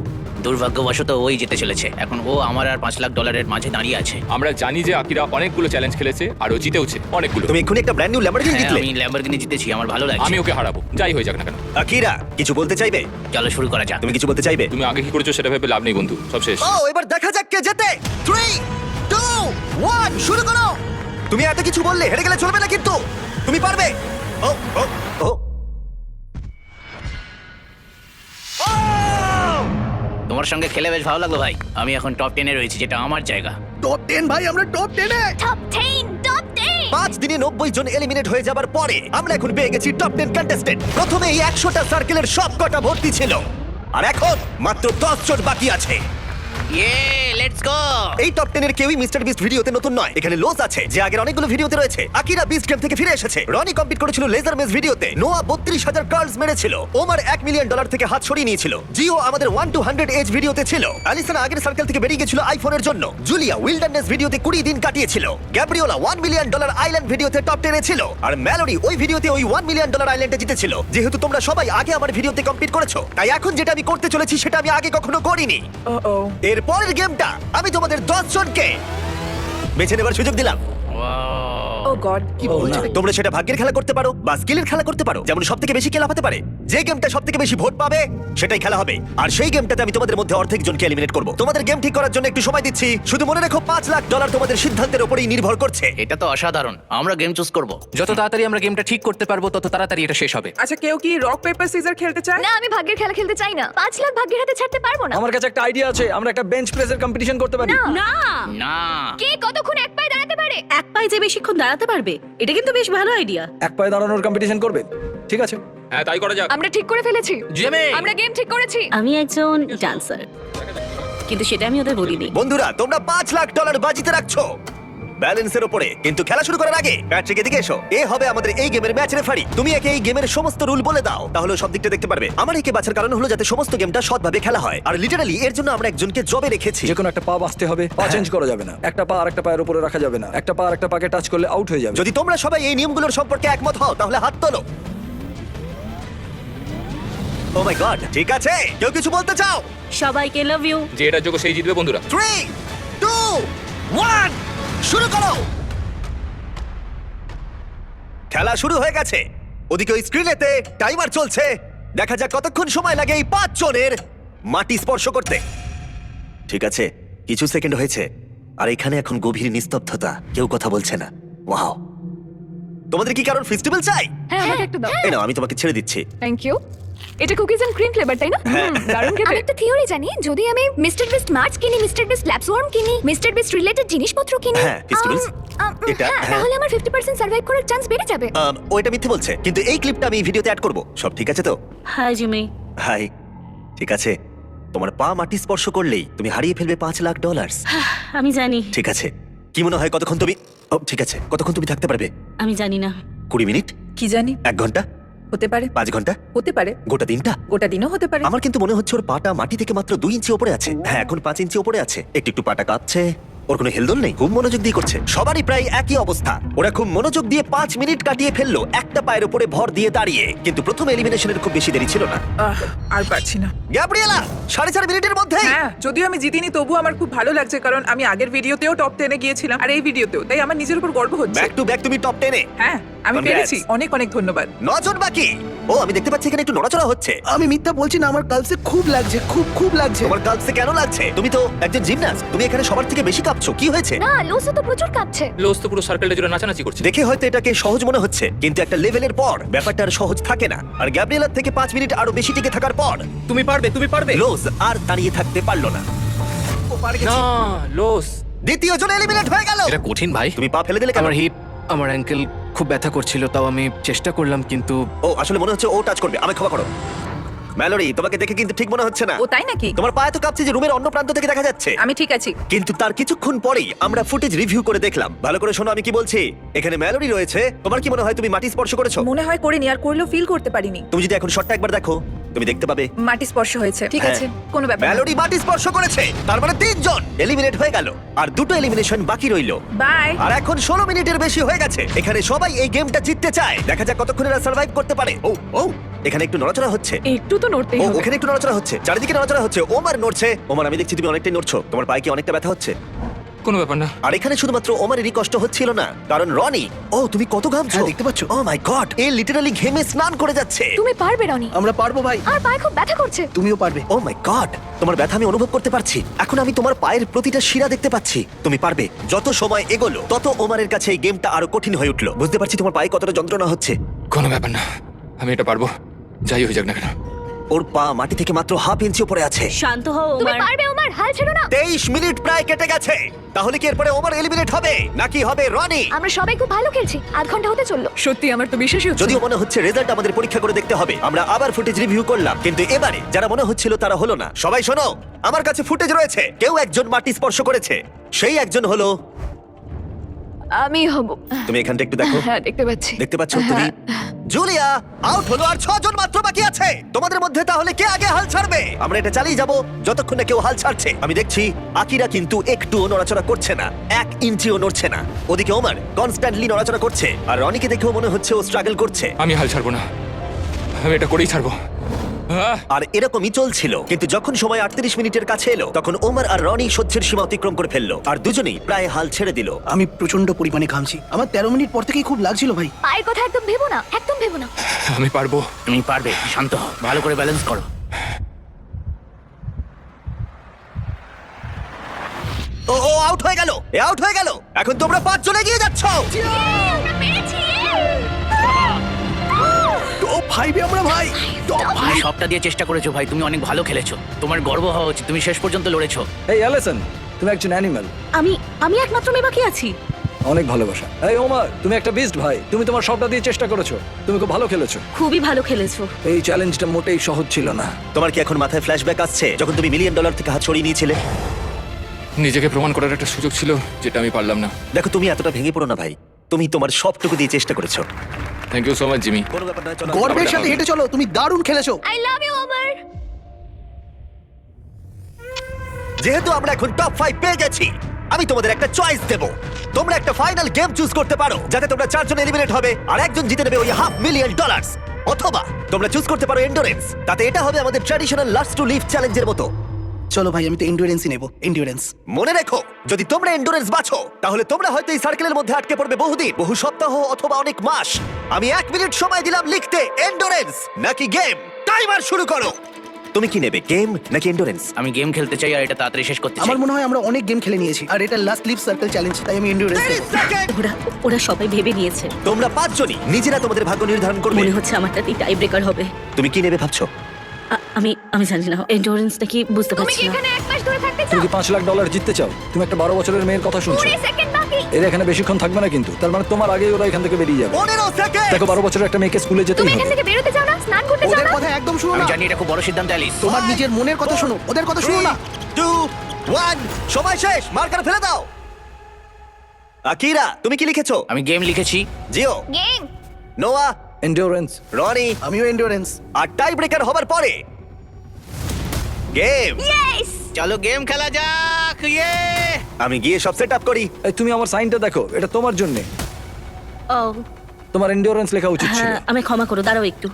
দুর্ভাগ্যবশত ওই জিতে চলেছে। এখন ও আমার আর $5 লাখ মাঝে দাঁড়িয়ে আছে। আমরা জানি যে আকিরা অনেকগুলো চ্যালেঞ্জ খেলেছে আর ও জিতেওছে অনেকগুলো। তুমি এক্ষুনি একটা ব্র্যান্ড নিউ ল্যাম্বরগিনি হ্যাঁ, জিতলে। আমি ল্যাম্বরগিনি জিতেছি, আমার ভালো লাগছে। আমি ওকে হারাবো, যাই হয়ে যাক না কেন। আকিরা কিছু বলতে চাইবে? চলো শুরু করা যাক। তুমি কিছু বলতে চাইবে? তুমি আগে কি করেছো সেটা ভেবে লাভ নেই বন্ধু, সব শেষ। ও এবার দেখা যাক কে জেতে। 3, 2, 1 শুরু করো। তুমি এত কিছু বললে হেরে গেলে চলবে না, কিন্তু তুমি পারবে। ও ও ও তোমার তোমার সঙ্গে খেলে বেশ ভালো লাগলো ভাই। আমি এখন টপ 10 এ রয়েছি, যেটা আমার জায়গা। টপ 10 ভাই, আমরা টপ 10 এ। টপ 10 টপ 10 5 দিনে 90 জন এলিমিনেট হয়ে যাবার পরে আমরা এখন পেয়ে গেছি টপ 10 কন্টেস্টেন্ট। প্রথমে এই 100টা সার্কেলের সব কটা ভর্তি ছিল, আর এখন মাত্র 10 জন বাকি আছে। ইয়ে, লেটস গো। এই টপ 10 এর কেউই মিস্টার বিস্ট ভিডিওতে নতুন নয়। এখানে লোস আছে, যে আগের অনেকগুলো ভিডিওতে রয়েছে। আকিরা বিস্ট গেম থেকে ফিরে এসেছে। রনি কমপ্লিট করেছিল লেজার মেজ ভিডিওতে। নোয়া 32,000 কার্লস মেরেছিল। ওমার $1 মিলিয়ন থেকে হাত সরিয়ে নিয়েছিল। জিও আমাদের 1 to 100 এজ ভিডিওতে ছিল। অ্যালিসন আগের সার্কেল থেকে বেরিয়ে গেছিল আইফোনের জন্য। জুলিয়া উইল্ডারনেস ভিডিওতে 20 দিন কাটিয়েছিল। গ্যাব্রিওলা $1 মিলিয়ন আইল্যান্ড ভিডিওতে টপ 10 এ ছিল। আর ম্যালোরি ওই ভিডিওতে ওই $1 মিলিয়ন আইল্যান্ডে জিতেছিল। যেহেতু তোমরা সবাই আগে আমার ভিডিওতে কমপ্লিট করেছো, তাই এখন যেটা আমি করতে চলেছি সেটা আমি আগে কখনো করিনি। এর পরের গেমটা আমি তোমাদের 10 জনকে বেছে নেবার সুযোগ দিলাম। ও গড, কি বলছো? তোমরা সেটা ভাগ্যের খেলা করতে পারো বা স্কিলের খেলা করতে পারো। যেমন সবথেকে বেশি কে লাফাতে পারে, যে গেমটা সবথেকে বেশি ভোট পাবে সেটাই খেলা হবে। আর সেই গেমটাতে আমি তোমাদের মধ্যে অর্ধেক জনকে এলিমিনেট করব। তোমাদের গেম ঠিক করার জন্য একটু সময় দিচ্ছি। শুধু মনে রেখো $5 লাখ তোমাদের সিদ্ধান্তের উপরেই নির্ভর করছে। এটা তো অসাধারণ। আমরা গেম চুজ করব। যত তাড়াতাড়ি আমরা গেমটা ঠিক করতে পারবো তত তাড়াতাড়ি এটা শেষ হবে। আচ্ছা, কেউ কি রক পেপার সিজার খেলতে চায়? না, আমি ভাগ্যের খেলা খেলতে চাই না। 5 লাখ ভাগ্যের হাতে ছাড়তে পারবো না। আমার কাছে একটা আইডিয়া আছে, আমরা একটা বেঞ্চ প্রেসের কম্পিটিশন করতে পারি। না, না, কে কতক্ষণ এক পায়ে দাঁড়াতে পারে? এক পায়ে যে বেশিক্ষণ দাঁড়াতে পারবে, এটা কিন্তু বেশ ভালো আইডিয়া। এক পায়ে দাঁড়ানোর কম্পিটিশন করবে? ঠিক আছে। হ্যাঁ, তাই করা যাক। আমরা ঠিক করে ফেলেছি। জিমি! আমরা গেম ঠিক করেছি। আমি একজন ডান্সার, কিন্তু সেটা আমি ওদের বলিনি। বন্ধুরা, তোমরা $5 লাখ বাজিতে রাখছো ব্যালেন্সের উপরে। কিন্তু খেলা শুরু করার আগে প্যাট্রিক এদিকে এসো। এ হবে আমাদের এই গেমের ম্যাচ রেফারি। তুমি একে এই গেমের সমস্ত রুল বলে দাও, তাহলে সব দিকটা দেখতে পারবে। আমার একে বাছার কারণ হলো যাতে সমস্ত গেমটা সৎভাবে খেলা হয়। আর লিটারালি এর জন্য আমরা একজনকে জবে রেখেছি। যে কোনো একটা পা বাঁচতে হবে, পা চেঞ্জ করা যাবে না। একটা পা আর একটা পায়ের উপরে রাখা যাবে না। একটা পা আর একটা পাকে টাচ করলে আউট হয়ে যাবে। যদি তোমরা সবাই এই নিয়মগুলোর সম্পর্কে একমত হও তাহলে হাত তোলো। ও মাই গড, ঠিক আছে। কেউ কিছু বলতে চাও? সবাইকে লাভ ইউ। যে এটার যোগ্য সেই জিতবে বন্ধুরা। 3, 2, 1 শুরু করো। খেলা শুরু হয়ে গেছে। ওদিকে ওই স্ক্রিনেতে টাইমার চলছে। দেখা যাক কতক্ষণ সময় লাগে এই 5 জনের মাটি স্পর্শ করতে। ঠিক আছে, কিছু সেকেন্ড হয়েছে আর এখানে এখন গভীর নিস্তব্ধতা। কেউ কথা বলছে না। ওয়াও, তোমাদের কি কারণ ফেস্টিভ্যাল চাই? হ্যাঁ, আমাকে একটা দাও। এই নাও, আমি তোমাকে ছেড়ে দিচ্ছি। Thank you. এটা কুকিজ এন্ড ক্রিম ফ্লেভার, তাই না? দারুণ খেতে। আমি একটা থিওরি জানি, যদি আমি মিস্টার বিস্ট মার্চ কিনি, মিস্টার বিস্ট ল্যাবস ওয়ার্ম কিনি, মিস্টার বিস্ট রিলেটেড জিনিসপত্র কিনি, হ্যাঁ, Festivals? এটা, হ্যাঁ। তাহলে আমার 50% সার্ভাইভ করার চান্স বেড়ে যাবে। ওইটা মিথ্যে বলছে, কিন্তু এই ক্লিপটা আমি এই ভিডিওতে অ্যাড করব। সব ঠিক আছে তো? Hi Jimmy. হাই, ঠিক আছে। তোমার পা মাটি স্পর্শ করলেই তুমি হারিয়ে ফেলবে $5 লাখ। আমি জানি। ঠিক আছে, কি মনে হয় কতক্ষণ তুমি, ও ঠিক আছে, কতক্ষণ তুমি থাকতে পারবে? আমি জানি না। 20 মিনিট, কি জানি, 1 ঘন্টা, হতে পারে, 5 ঘন্টা, হতে পারে, গোটা দিনটা? গোটা দিনও হতে পারে। আমার কিন্তু মনে হচ্ছে ওর পাটা মাটি থেকে মাত্র 2 ইঞ্চি উপরে আছে। হ্যাঁ, এখন 5 ইঞ্চি উপরে আছে। একটু একটু পাটা কাঁপছে। ওর কোনো হেলদোল নেই, খুব মনোযোগ দিয়ে করছে। সবারই প্রায় একই অবস্থা। ওরা খুব মনোযোগ দিয়ে 5 মিনিট কাটিয়ে ফেললো একটা পায়ের উপরে ভর দিয়ে দাঁড়িয়ে। কিন্তু প্রথম এলিমিনেশনের খুব বেশি দেরি ছিল না। আর পারছি না। গ্যাব্রিয়েলা 4.5 মিনিটের মধ্যে। হ্যাঁ, যদিও আমি জিতিনি, তবু আমার খুব ভালো লাগছে, কারণ আমি আগের ভিডিওতেও টপ 10 এ গিয়েছিলাম আর এই ভিডিওতেও, তাই আমার নিজের উপর গর্ব হচ্ছে। ব্যাক টু ব্যাক তুমি টপ 10 এ। হ্যাঁ, আমি Congrats. পেরেছি। অনেক অনেক ধন্যবাদ। 9 জন বাকি। ও, আমি দেখতে পাচ্ছি এখানে একটু নড়াচড়া হচ্ছে। আমি মিথ্যা বলছি না, আমার কালসে খুব লাগছে, খুব লাগছে। তোমার কালসে কেন লাগছে? তুমি তো একজন জিমন্যাস্ট। তুমি এখানে সবার থেকে বেশি কাঁপছো। কি হয়েছে? না, লোসো তো প্রচুর কাঁপছে। লোস তো পুরো সার্কেলটা জুড়ে নাচানাচি করছে। দেখে হয়তো এটাকে সহজ মনে হচ্ছে, কিন্তু একটা লেভেলের পর ব্যাপারটা আর সহজ থাকে না। আর গ্যাব্রিয়েলার থেকে 5 মিনিট আরো বেশি টিকে থাকার পর তুমি পারবে, তুমি পারবে। লোজ আর দাঁড়িয়ে থাকতে পারলো না। ও পারে গেছে। না, লোস। দ্বিতীয় জন এলিমিনেট হয়ে গেল। এটা কঠিন ভাই। তুমি পা ফেলে দিলে কেন? আমার হিপ, আমার অ্যাঙ্কেল খুব ব্যথা করছিল, তাও আমি চেষ্টা করলাম, কিন্তু ও, আসলে মনে হচ্ছে ও টাচ করবে। আমায় ক্ষমা করো। ম্যালোরি, তোমাকে দেখে কিন্তু ঠিক মনে হচ্ছে না। ও তাই নাকি? তোমার পায়ে তো কাঁপছে যে রুমের অন্য প্রান্ত থেকে দেখা যাচ্ছে। আমি ঠিক আছি। কিন্তু তার কিছুক্ষণ পরেই আমরা ফুটেজ রিভিউ করে দেখলাম। ভালো করে শোনো আমি কি বলছি। এখানে ম্যালোরি রয়েছে। তোমার কি মনে হয় তুমি মাটি স্পর্শ করেছো? মনে হয় করিনি, আর করলেও ফিল করতে পারিনি। তুমি যদি এখন শটটা একবার দেখো, তুমি দেখতে পাবে মাটি স্পর্শ হয়েছে। ঠিক হ্যাঁ। আছে, কোনো ব্যাপার না। ম্যালোরি মাটি স্পর্শ করেছে। তার মানে 3 জন এলিমিনেট হয়ে গেল আর 2টো এলিমিনেশন বাকি রইলো। বাই। আর এখন 16 মিনিটের বেশি হয়ে গেছে। এখানে সবাই এই গেমটা জিততে চায়। দেখা যাক কতক্ষণ এরা সার্ভাইভ করতে পারে। ও ও, এখানে একটু নড়াচড়া হচ্ছে। একটু তো নড়তেই ও, হবে। ওখানে একটু নড়াচড়া হচ্ছে। চারিদিকে নড়াচড়া হচ্ছে। ওমার নড়ছে। ওমার, আমি দেখছি তুমি অনেকটাই নড়ছো। তোমার পায়ে কি অনেকটা ব্যথা হচ্ছে? কোনো ব্যাপার না। আর এখানে শুধুমাত্র ওমারেরই কষ্ট হচ্ছিল না, কারণ রনি, ও তুমি কত ঘামছো। হ্যাঁ, দেখতে পাচ্ছ? ও মাই গড, এ লিটারালি ঘেমে স্নান করে যাচ্ছে। তুমি পারবে রনি। আমরা পারবো ভাই, আর পায়ে খুব ব্যথা করছে। তুমিও পারবে। ও মাই গড, তোমার ব্যথা আমি অনুভব করতে পারছি। এখন আমি তোমার পায়ের প্রতিটা শিরা দেখতে পাচ্ছি। তুমি পারবে। যত সময় এগোলো তত ওমারের কাছে এই গেমটা আরো কঠিন হয়ে উঠলো। বুঝতে পারছি তোমার পায়ে কতটা যন্ত্রণা হচ্ছে। কোনো ব্যাপার না, আমি এটা পারবো, যাই হয়ে যাক না কেন। ওর পা মাটি থেকে মাত্র হাফ ইঞ্চি উপরে আছে। শান্ত হও তুমি ওমার। পারবে ওমার, হাল ছেড়ো না। 23 মিনিট প্রায় কেটে গেছে। তাহলে কি এরপরে ওমার এলিমিনেট হবে নাকি হবে রনি? আমরা সবাই খুব ভালো খেলছি, আধ ঘন্টা হতে চললো। সত্যি আমার তো বিশ্বাসই হচ্ছে যদিও মনে হচ্ছে রেজাল্ট আমাদের পরীক্ষা করে দেখতে হবে। আমরা আবার ফুটেজ রিভিউ করলাম, কিন্তু এবারে যারা মনে হচ্ছিল তারা হলো না। সবাই শোনো, আমার কাছে ফুটেজ রয়েছে। কেউ একজন মাটি স্পর্শ করেছে, সেই একজন হলো আমি হব। তুমি। এখানটা একটু দেখো। হ্যাঁ, দেখতে পাচ্ছি। দেখতে পাচ্ছ তুমি? জুলিয়া আউট হলো, আর 6 জন মাত্র বাকি আছে। তোমাদের মধ্যে তাহলে কে আগে হাল ছাড়বে? আমরা এটা চালিয়ে যাব যতক্ষণ না কেউ হাল ছাড়ছে। আমি দেখছি আকিরা কিন্তু একটুও নড়াচড়া করছে না, 1 ইঞ্চিও নড়ছে না। ওদিকে ওমর কনস্ট্যান্টলি নড়াচড়া করছে, আর রনিকে দেখেও মনে হচ্ছে ও স্ট্রাগল করছে। আমি হাল ছাড়বো না, আমি এটা করেই ছাড়বো। আর এরকমই চলছিল, কিন্তু যখন সময় 38 মিনিটের কাছে এলো, তখন ওমর আর রনি সহ্যের সীমা অতিক্রম করে ফেললো, আর দুজনেই প্রায় হাল ছেড়ে দিল। আমি প্রচন্ড পরিমাণে ঘামছি। আমার 13 মিনিট পর থেকেই খুব লাগছিল ভাই। পায়ের কথা একদম ভেবো না, একদম ভেবো না। আমি পারবো। তুমি পারবে, শান্ত হও, ভালো করে ব্যালেন্স করো। ও ও আউট হয়ে গেল, এ আউট হয়ে গেল। এখন তোমরা 5 জন এগিয়ে যাচ্ছ। আমরা পেরেছি। টপ 5 আমরা ভাই। তুমি সবটা দিয়ে চেষ্টা করেছো ভাই, তুমি অনেক ভালো খেলেছো। তোমার গর্ব হওয়া উচিত, তুমি শেষ পর্যন্ত লড়েছো। এই অ্যালিসন, তুমি একজন অ্যানিমাল। আমি একমাত্র মেয়ে বাকি আছি। অনেক ভালোবাসা। এই ওমর, তুমি একটা বিস্ট ভাই। তুমি তোমার সবটা দিয়ে চেষ্টা করেছো, তুমি খুব ভালো খেলেছো। খুবই ভালো খেলেছো। এই চ্যালেঞ্জটা মোটেই সহজ ছিল না। তোমার কি এখন মাথায় ফ্ল্যাশব্যাক আসছে যখন তুমি $1 মিলিয়ন থেকে হাত ছড়িয়ে নিয়েছিলে? নিজেকে প্রমাণ করার একটা সুযোগ ছিল, যেটা আমি পারলাম না। দেখো, তুমি এতটা ভেঙে পড়ো না ভাই। তুমি তোমার সবটুকু দিয়ে চেষ্টা করেছো। Thank you so much Jimmy. কোনো ব্যাপার নয়, চলো। গর্বের সাথে হেঁটে চলো, তুমি দারুণ খেলেছো। I love you Omar. যেহেতু আমরা এখন টপ 5 পেয়ে গেছি, আমি তোমাদের একটা চয়েস দেব। তোমরা একটা ফাইনাল গেম চুজ করতে পারো, যাতে তোমরা 4 জন এলিমিনেট হবে আর একজন জিতে নেবে ওই $500,000। অথবা তোমরা চুজ করতে পারো এন্ডুরেন্স। তাতে এটা হবে আমাদের ট্র্যাডিশনাল লাস্ট টু লিভ চ্যালেঞ্জের মতো। চলো ভাই, আমি তো এন্ডুরেন্সই নেব। এন্ডুরেন্স। মনে রেখো, যদি তোমরা এন্ডুরেন্স বাছো, তাহলে তোমরা হয়তো এই সার্কেলের মধ্যে আটকে পড়বে বহুদিন, বহু সপ্তাহ অথবা অনেক মাস। আমি 1 মিনিট সময় দিলাম লিখতে এন্ডুরেন্স নাকি গেম। টাইমার শুরু করো। তুমি কি নেবে, গেম নাকি এন্ডুরেন্স? আমি গেম খেলতে চাই আর এটা তাড়াতাড়ি শেষ করতে চাই। আমার মনে হয় আমরা অনেক গেম খেলে নিয়েছি, আর এটা লাস্ট লিভ সার্কেল চ্যালেঞ্জ, তাই আমি এন্ডুরেন্স 30 নেব। সেকেন্ড। ওরা সবাই ভেবে নিয়েছে। তোমরা 5 জনই নিজেরা তোমাদের ভাগ্য নির্ধারণ করবে। মনে হচ্ছে আমারটাতেই টাই ব্রেকার হবে। তুমি কি নেবে ভাবছো? আমি জানি না এন্ডুরেন্সটা কি, বুঝতে তুমি পারছি কি না। এখানে 1 মাস ধরে থাকতে তুমি চাও? কি $5 লাখ জিততে চাও? তুমি একটা 12 বছরের মেয়ের কথা শুনছো। 20 সেকেন্ড বাকি। এরা এখানে বেশিক্ষণ থাকবে না, কিন্তু তার মানে তোমার আগেই ওরা এখান থেকে বেরিয়ে যাবে। 15 সেকেন্ড। দেখো, 12 বছরের একটা মেয়েকে স্কুলে যেতেই তুমি এখান হবে। থেকে বেরোতে চাও না, স্নান করতে চাও ওদের না? কথা একদম শুনো আমি না। জানি এটা খুব বড় সিদ্ধান্ত অ্যালিস। তোমার নিজের মনের কথা শোনো, ওদের কথা শুনো না। 2 1 সময় শেষ। মার্কার ফেলে দাও। আকিরা, তুমি কি লিখেছো? আমি গেম লিখেছি। জিও, গেম। নোয়া, এন্ডুরেন্স। রনি, আমিও এন্ডুরেন্স। আর টাই ব্রেকার হবার পরে গেম। ইয়েস। চলো গেম খেলা যাক। ইয়ে! আমি গিয়ে সব সেট আপ করি। এই তুমি আমার সাইনটা দেখো, এটা তোমার জন্য। ও তোমার এন্ডুরেন্স লেখা উচিত ছিল। হ্যাঁ, আমি ক্ষমা করো, দাঁড়াও একটু।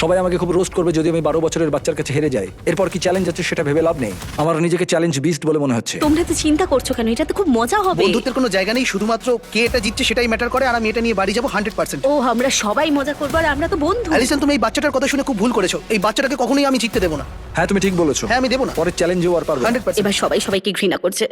সবাই আমাকে খুব রোস্ট করবে যদি আমি 12 বছরের বাচ্চার কাছে হেরে যাই। এরপর কি চ্যালেঞ্জ আছে সেটা ভেবে লাভ নেই। আমার নিজেকে চ্যালেঞ্জ বিস্ট বলে মনে হচ্ছে। তোমরা তো চিন্তা করছো কেন? এটা তো খুব মজা হবে। বন্ধুত্বের কোনো জায়গা নেই, শুধুমাত্র কে এটা জিতছে সেটাই ম্যাটার করে, আর আমি এটা নিয়ে বাড়ি যাবো 100%। ও, আমরা সবাই মজা করবো আর আমরা তো বন্ধু। অ্যালিসন, তুমি এই বাচ্চাটার কথা শুনে খুব ভুল করেছো। এই বাচ্চাটাকে কখনোই আমি জিততে দেবো না। হ্যাঁ, তুমি ঠিক বলেছো। হ্যাঁ, আমি দেবো না। পরের চ্যালেঞ্জেও আর পারবে না। 100%। এবার সবাই সবাইকে ঘৃণা করছে।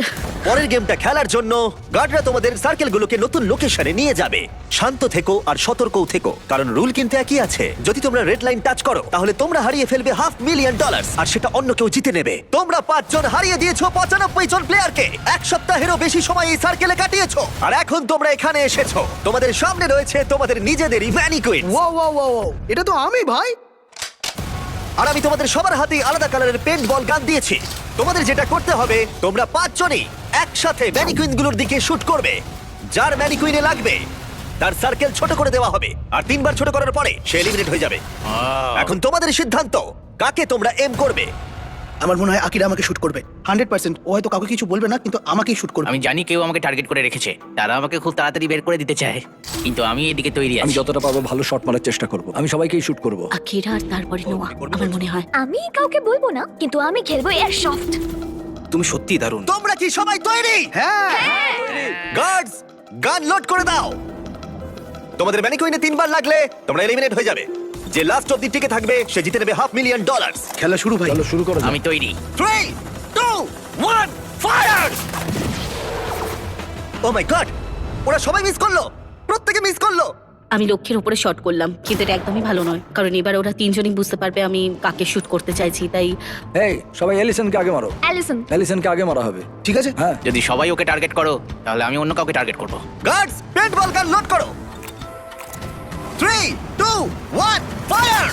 পরের গেমটা খেলার জন্য গার্ডরা তোমাদের সার্কেলগুলোকে নতুন লোকেশনে নিয়ে যাবে। শান্ত থেকো আর সতর্কও থেকো, কারণ রুল কিন্তু একই আছে। যদি তোমরা রেড লাইন টাচ করো, তাহলে তোমরা হারিয়ে ফেলবে $500,000, আর সেটা অন্য কেউ জিতে নেবে। তোমরা 5 জন হারিয়ে দিয়েছো 95 জন প্লেয়ারকে। 1 সপ্তাহেরও বেশি সময় এই সার্কেলে কাটিয়েছো, আর এখন তোমরা এখানে এসেছো। তোমাদের সামনে রয়েছে তোমাদের নিজেদেরই ম্যানিকুইন। ও, এটা তো আমি ভাই। আর আমি তোমাদের সবার হাতেই আলাদা কালারের পেন্ট বল গান দিয়েছি। তোমাদের যেটা করতে হবে, তোমরা 5 জনই একসাথে ম্যানিকুইনগুলোর দিকে শুট করবে। যার ম্যানিকুইনে লাগবে তার সার্কেল ছোট করে দেওয়া হবে, আর 3 বার ছোট করার পরে সে এলিমিনেট হয়ে যাবে। এখন তোমাদের সিদ্ধান্ত, কাকে তোমরা এম করবে। আমার মনে হয় আকিরা আমাকে শুট করবে 100%। ও হয়তো কাউকে কিছু বলবে না, কিন্তু আমাকেই শুট করবে। আমি জানি কেউ আমাকে টার্গেট করে রেখেছে, তারা আমাকে খুব তাড়াতাড়ি বের করে দিতে চায়, কিন্তু আমি এদিকে তৈরি আমি আছি। যতটা পারবো ভালো শট মারার চেষ্টা করব। আমি সবাইকেই শুট করব। আকিরা আর তারপরে নোয়া, আমার মনে হয়। আমি কাউকে বলবো না, কিন্তু আমি খেলবো এয়ার সফট। তুমি সত্যিই দারুণ। তোমরা কি সবাই তৈরি? হ্যাঁ। গার্ডস, গান লোড করে দাও। তোমাদের ম্যানিকুইনে 3 বার লাগলে তোমরা এলিমিনেট হয়ে যাবে। যে লাস্ট অবধি টিকে থাকবে সে জিতে নেবে $500,000। খেলা শুরু ভাই। চলো শুরু করো। আমি তৈরি। 3 2 1 ফায়ার! ও মাই গড, ওরা সবাই মিস করলো, প্রত্যেকে মিস করলো। আমি লক্ষ্যের উপরে শট করলাম, কিন্তু এটা একদমই ভালো নয়, কারণ এবার ওরা তিনজনই বুঝতে পারবে আমি কাকে শুট করতে চাইছি, তাই এই সবাই এলিসনকে আগে মারো। অ্যালিসন, এলিসনকে আগে মারা হবে। ঠিক আছে? হ্যাঁ, যদি সবাই ওকে টার্গেট করো তাহলে আমি অন্য কাউকে টার্গেট করবো। গার্ডস পেন্টবল গান লোড করো। 3 2 1 ফায়ার!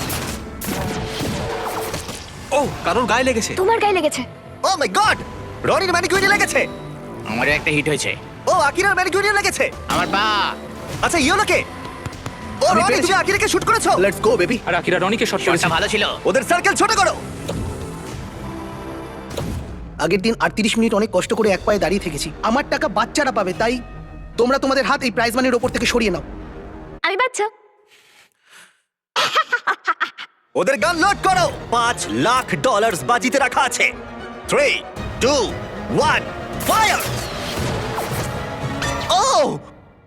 ও, কারোর গায়ে লেগেছে। তোমার গায়ে লেগেছে। ও মাই গড! রনির ম্যানিকুইনে লেগেছে। আমারও একটা হিট হয়েছে। ও আকিরার ম্যানিকুইনে লেগেছে। আমার পা। আচ্ছা ইয়োলোকে। ও আমি রনি, পেরেছি। তুমি আকিরাকে শুট করেছো। Let's go baby. আর আকিরা রনিকে শট করেছে। শটটা ভালো ছিল। ওদের সার্কেল ছোট করো। আগের দিন 38 মিনিট অনেক কষ্ট করে এক পায়ে দাঁড়িয়ে থেকেছি। আমার টাকা বাচ্চারা পাবে, তাই তোমরা তোমাদের হাত এই প্রাইজ মানির ওপর থেকে সরিয়ে নাও। আমি বাচ্চা। ওদের গান লোড করো। $5 লাখ বাজিতে রাখা আছে। 3 2 1 ফায়ার! ও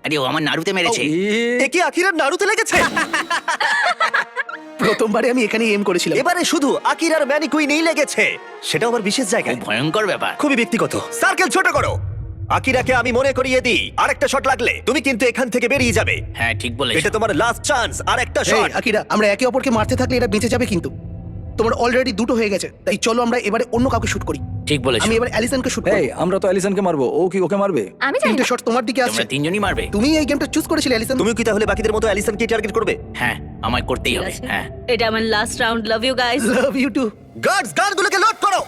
আরে ও আমার নাড়ুতে মেরেছে। এ কি আকিরার নাড়ুতে লেগেছে? প্রথমবারে আমি এখানেই এম করেছিলাম। এবারে শুধু আকিরার ম্যানিকুইনেই লেগেছে। সেটা আমার বিশেষ জায়গায়। খুব ভয়ঙ্কর ব্যাপার। খুবই ব্যক্তিগত। সার্কেল ছোট করো। আকিরাকে আমি মনে করিয়ে দিই, আরেকটা শট লাগলে তুমি কিন্তু এখান থেকে বেরিয়ে যাবে। হ্যাঁ ঠিক বলেছো। এটা তোমার লাস্ট চান্স। আরেকটা এই, শট। আকিরা, আমরা একে অপরকে মারতে থাকলে এটা বেঁচে যাবে, কিন্তু তোমার অলরেডি দুটো হয়ে গেছে, তাই চলো আমরা এবারে অন্য কাউকে শুট করি। ঠিক বলেছো। আমি এবার অ্যালিসনকে শুট করি। এই আমরা তো এলিসনকে মারবো, ও কি ওকে মারবে? আমি জানি তিনটে না। শট তোমার দিকে আসছে। তোমরা তিনজনই মারবে। তুমি এই গেমটা চুজ করেছিলে অ্যালিসন। তুমি কি তাহলে বাকিদের মতো অ্যালিসনকে টার্গেট করবে? হ্যাঁ আমায় করতেই ঠিক হবে। আছে? হ্যাঁ এটা আমার last round. Love you guys. Love you too. Guards গানগুলোকে লোড করো।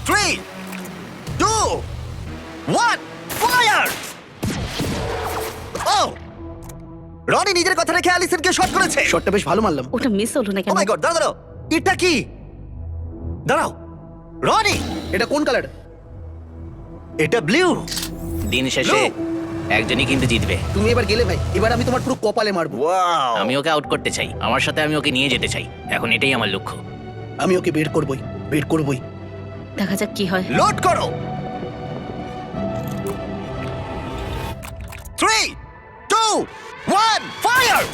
3 2 1 ফায়ার! ও রনি নিজের কথা রেখে অ্যালিসনকে শট করেছে। শটটা বেশ ভালো মারলাম। ওটা মিস হলো না ও কেন? মাই গড, দাঁড়াও। এটা কি? দাঁড়াও। রনি, এটা কোন কালার? এটা ব্লু। দিন শেষে একজনই কিন্তু জিতবে। তুমি এবার গেলে ভাই, এবার আমি তোমার পুরো কপালে মারবো। ওয়াও! আমি ওকে আউট করতে চাই, আমার সাথে আমি ওকে নিয়ে যেতে চাই। এখন এটাই আমার লক্ষ্য। আমি ওকে বের করবই, বের করবই। দেখা যাক কি হয়। লোড করো। 3 2 1 ফায়ার!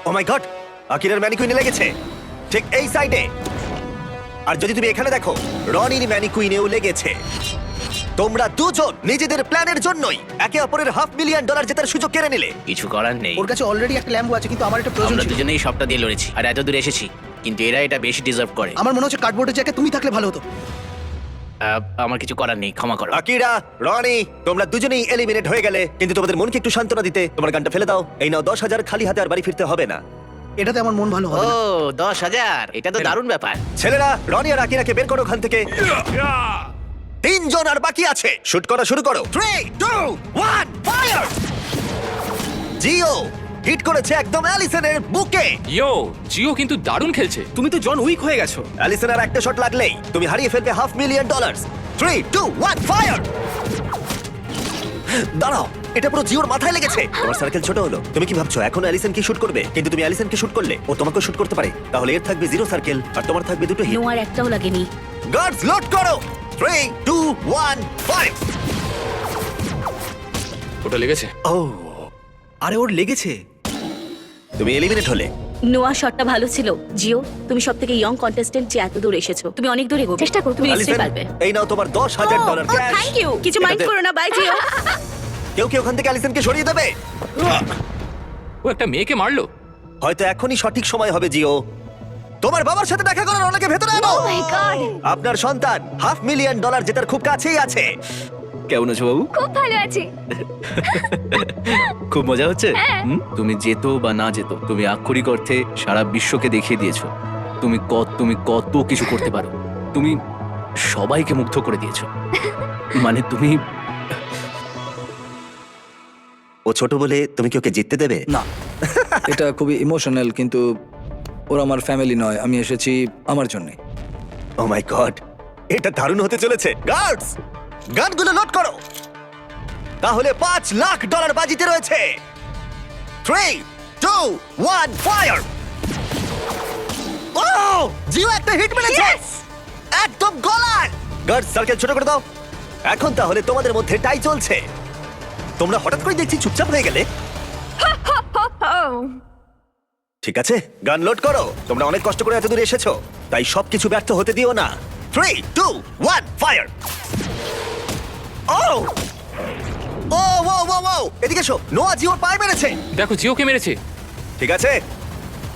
ও মাই গড, আকিরার ম্যানিকুইনে লেগেছে ঠিক এই সাইডে। আর যদি তুমি এখানে দেখো, রনির ম্যানিকুইনেও লেগেছে। তোমরা দুজন নিজেদের প্ল্যানের জন্যই একে অপরের $500,000 জেতার সুযোগ কেড়ে নিলে। কিছু করার নেই। ওর কাছে অলরেডি একটা ল্যাম্বো আছে, কিন্তু আমার এটা প্রয়োজন আমরা ছিল। দুজনেই সবটা দিয়ে লড়েছি আর এত দূর এসেছি, কিন্তু এরা এটা বেশি ডিজার্ভ করে। আমার মনে হচ্ছে কার্ডবোর্ডের জায়গায় তুমি থাকলে ভালো হতো। আমার কিছু করার নেই, ক্ষমা করো। আকিরা, রনি, তোমরা দুজনেই এলিমিনেট হয়ে গেলে। কিন্তু তোমাদের মনকে একটু সান্ত্বনা দিতে তোমার গানটা ফেলে দাও। এই নাও 10,000, খালি হাতে আর বাড়ি ফিরতে হবে না। এটাতে আমার মন ভালো ও হবে না। 10,000, এটা তো দারুণ ব্যাপার। ছেলেরা, রনি আর আকিরাকে বের করো ওখান থেকে। 3 জন আর বাকি আছে। শুট করা শুরু করো। 3 2 1 ফায়ার! জিও হিট করেছে একদম অ্যালিসনের বুকে। ইয়ো, জিও কিন্তু দারুণ খেলছে। তুমি তো জন উইক হয়ে গেছো। অ্যালিসনের একটা শট লাগলেই তুমি হারিয়ে ফেলবে $500,000। 3 2 1 ফায়ার! দাঁড়াও, এটা পুরো জিওর মাথায় লেগেছে। তোমার সার্কেল ছোট হলো। তুমি কি ভাবছো এখন অ্যালিসন কি শুট করবে? কিন্তু তুমি অ্যালিসনকে শুট করলে ও তোমাকেও শুট করতে পারে। তাহলে এর থাকবে 0 সার্কেল আর তোমার থাকবে 2টো হিট। নোয়ার একটাও লাগেনি। গার্ডস লোড করো। 3 2 1 ফায়ার! ওটা লেগেছে। ও, আরে ওর লেগেছে। তুমি এলিমিনেট হলে। নোয়া শটটা ভালো ছিল। জিও, তুমি সবথেকে ইয়ং কন্টেস্টেন্ট যে এত দূর এসেছো। তুমি অনেক দূর এগোবে। চেষ্টা করো। তুমি নিশ্চয়ই অ্যালিসন, পারবে। এই নাও তোমার $10,000 ক্যাশ। Thank you. কিছু মাইন্ড করো না। বাই জিও। কেউ কি ওখান থেকে অ্যালিসনকে সরিয়ে দেবে? ও একটা মেয়েকে মারলো। হয়তো এখনই সঠিক সময় হবে জিও। তোমার বাবার সাথে দেখা করার অনেকে ভেতরে আনো। ও মাই গড, আপনার সন্তান $500,000 জেতার খুব কাছেই আছে। কেমন আছো বাবু? খুব ভালো আছি। খুব মজা হচ্ছে। হ্যাঁ। তুমি যেতো বা না যেতো, তুমি আক্ষরিক অর্থে সারা বিশ্বকে দেখিয়ে দিয়েছো তুমি কত কিছু করতে পারো। তুমি সবাইকে মুগ্ধ করে দিয়েছো। মানে তুমি ও ছোট বলে তুমি কি ওকে জিততে দেবে? না, এটা খুবই ইমোশনাল, কিন্তু ওরা আমার ফ্যামিলি নয়। আমি এসেছি আমার জন্য। ও মাই গড, এটা দারুণ হতে চলেছে। গার্ডস, গানগুলো লোড করো। তাহলে $5 লাখ বাজিতে রয়েছে। 3 2 1 ফায়ার! ও, জিও একটা হিট মেরেছে। একদম গলায়। গার্ডস, সার্কেল ছোট করে দাও। এখন তাহলে তোমাদের মধ্যে টাই চলছে। তোমরা হঠাৎ করে দেখছি চুপচাপ হয়ে গেলে। ঠিক আছে, গান লোড করো। তোমরা অনেক কষ্ট করে এত দূর এসেছো, তাই সবকিছু ব্যর্থ হতে দিও না। 3 2 1 ফায়ার! ও ও এদিকে এসো। নোয়া জিওর পায়ে মেরেছে। দেখো জিওকে মেরেছে। ঠিক আছে,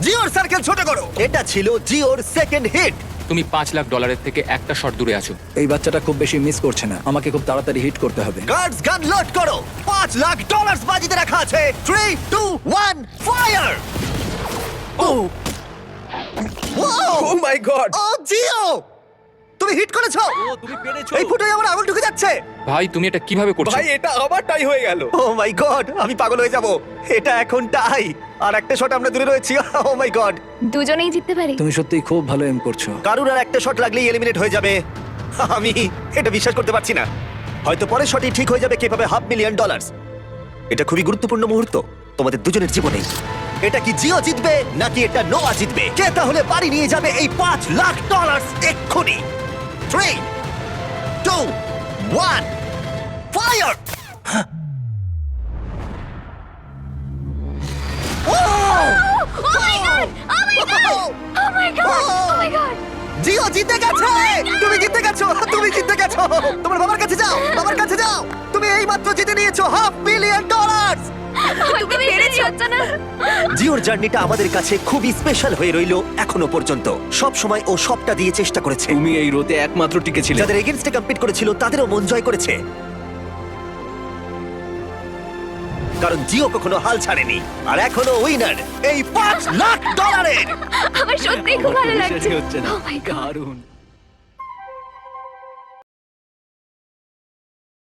জিওর সার্কেল ছোট করো। এটা ছিল জিওর সেকেন্ড হিট। তুমি $5 লাখ থেকে একটা শট দূরে আছো। এই বাচ্চাটা খুব বেশি মিস করছে না, আমাকে খুব তাড়াতাড়ি হিট করতে হবে। গার্ডস গান লোড করো। $5 লাখ বাজিতে রাখা আছে। 3, 2, 1 ফায়ার। ও মাই গড! ও জিও, তুমি হিট করেছো। তুমি পেরেছো। এই ফুটোয় আমার আঙুল ঢুকে যাচ্ছে। ভাই তুমি এটা কিভাবে করছো? এটা আবার টাই হয়ে গেল। ও মাই গড, আমি পাগল হয়ে যাব। এটা এখন টাই, আর একটা শট আমরা দূরে রয়েছি। ও মাই গড, দুজনেই জিততে পারি। তুমি সত্যিই খুব ভালো এম করছো। কারুর আর একটা শট লাগলেই এলিমিনেট হয়ে যাবে। আমি এটা বিশ্বাস করতে পারছি না। হয়তো পরের শটই ঠিক হয়ে যাবে কে পাবে $500,000। এটা খুবই গুরুত্বপূর্ণ মুহূর্ত তোমাদের দুজনের জীবনে। এটা কি জিও জিতবে নাকি এটা নোয়া জিতবে? কে তাহলে বাড়ি নিয়ে যাবে এই $5 লাখ এক্ষুনি? 3, 2, 1 ফায়ার। জিও জিতে গেছে। তুমি জিতে গেছো, তুমি জিতে গেছো। তোমার বাবার কাছে যাও, বাবার কাছে যাও। তুমি এইমাত্র জিতে নিয়েছো $500,000। তুমি পেরেছো না? জিওর জার্নিটা আমাদের কাছে খুবই স্পেশাল হয়ে রইলো এখনো পর্যন্ত। সব সময় ও সবটা দিয়ে চেষ্টা করেছে। তুমি এই রোতে একমাত্র টিকে ছিলে। যাদের এগেইনস্টে কম্পিট করেছিল তাদেরও মন জয় করেছে, কারণ জিও কখনো হাল ছাড়েনি। আর এখনো উইনার এই $5 লাখ। আমার সত্যিই খুব ভালো লাগছে। হচ্ছে না। Oh my God! দারুণ।